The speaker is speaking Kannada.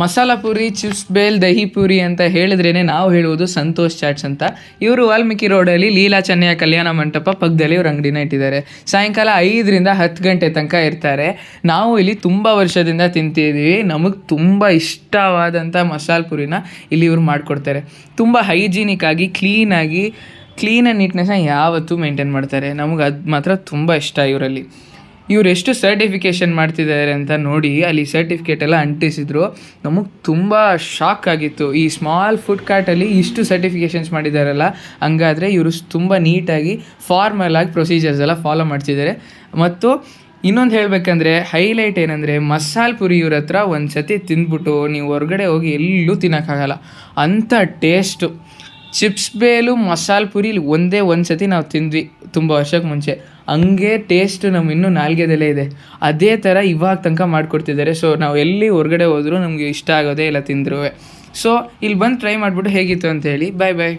ಮಸಾಲ ಪೂರಿ, ಚಿಪ್ಸ್ ಬೇಲ್, ದಹಿ ಪೂರಿ ಅಂತ ಹೇಳಿದ್ರೇ ನಾವು ಹೇಳುವುದು ಸಂತೋಷ್ ಚಾಟ್ಸ್ ಅಂತ. ಇವರು ವಾಲ್ಮೀಕಿ ರೋಡಲ್ಲಿ ಲೀಲಾ ಚೆನ್ನಯ್ಯ ಕಲ್ಯಾಣ ಮಂಟಪ ಪಕ್ಕದಲ್ಲಿ ಇವ್ರ ಅಂಗಡಿನ ಇಟ್ಟಿದ್ದಾರೆ. ಸಾಯಂಕಾಲ 5ರಿಂದ 10 ಗಂಟೆ ತನಕ ಇರ್ತಾರೆ. ನಾವು ಇಲ್ಲಿ ತುಂಬ ವರ್ಷದಿಂದ ತಿಂತಿದ್ದೀವಿ. ನಮಗೆ ತುಂಬ ಇಷ್ಟವಾದಂಥ ಮಸಾಲ ಪೂರಿನ ಇಲ್ಲಿ ಇವ್ರು ಮಾಡಿಕೊಡ್ತಾರೆ. ತುಂಬ ಹೈಜೀನಿಕ್ ಆಗಿ ಕ್ಲೀನ್ ಆ್ಯಂಡ್ ನೀಟ್ನೆಸ್ನ ಯಾವತ್ತೂ ಮೇಂಟೈನ್ ಮಾಡ್ತಾರೆ. ನಮಗೆ ಅದು ಮಾತ್ರ ತುಂಬ ಇಷ್ಟ ಇವರಲ್ಲಿ. ಇವ್ರು ಎಷ್ಟು ಸರ್ಟಿಫಿಕೇಷನ್ ಮಾಡ್ತಿದ್ದಾರೆ ಅಂತ ನೋಡಿ ಅಲ್ಲಿ ಸರ್ಟಿಫಿಕೇಟ್ ಎಲ್ಲ ಅಂಟಿಸಿದ್ರು. ನಮಗೆ ತುಂಬ ಶಾಕ್ ಆಗಿತ್ತು. ಈ ಸ್ಮಾಲ್ ಫುಡ್ ಕಾರ್ಟಲ್ಲಿ ಇಷ್ಟು ಸರ್ಟಿಫಿಕೇಷನ್ಸ್ ಮಾಡಿದ್ದಾರಲ್ಲ, ಹಂಗಾದರೆ ಇವರು ತುಂಬ ನೀಟಾಗಿ ಫಾರ್ಮಲ್ ಆಗಿ ಪ್ರೊಸೀಜರ್ಸ್ ಎಲ್ಲ ಫಾಲೋ ಮಾಡ್ತಿದ್ದಾರೆ. ಮತ್ತು ಇನ್ನೊಂದು ಹೇಳಬೇಕಂದ್ರೆ ಹೈಲೈಟ್ ಏನಂದರೆ ಮಸಾಲ ಪುರಿ ಇವ್ರ ಹತ್ರ ಒಂದು ಸತಿ ತಿಂದ್ಬಿಟ್ಟು ನೀವು ಹೊರಗಡೆ ಹೋಗಿ ಎಲ್ಲೂ ತಿನ್ನೋಕ್ಕಾಗಲ್ಲ, ಅಂಥ taste. Chips bail masala Puri ಒಂದು ಸತಿ ನಾವು ತಿಂದ್ವಿ ತುಂಬ ವರ್ಷಕ್ಕೆ ಮುಂಚೆ, ಹಂಗೆ ಟೇಸ್ಟು ನಮ್ಮ ಇನ್ನೂ ನಾಲ್ಗೆದಲ್ಲೇ ಇದೆ. ಅದೇ ಥರ ಇವಾಗ ತನಕ ಮಾಡಿಕೊಡ್ತಿದ್ದಾರೆ. ಸೊ ನಾವು ಎಲ್ಲಿ ಹೊರಗಡೆ ಹೋದರೂ ನಮಗೆ ಇಷ್ಟ ಆಗೋದೇ ಇಲ್ಲ ತಿಂದರೂ. ಸೊ ಇಲ್ಲಿ ಬಂದು ಟ್ರೈ ಮಾಡಿಬಿಟ್ಟು ಹೇಗಿತ್ತು ಅಂತೇಳಿ. ಬಾಯ್.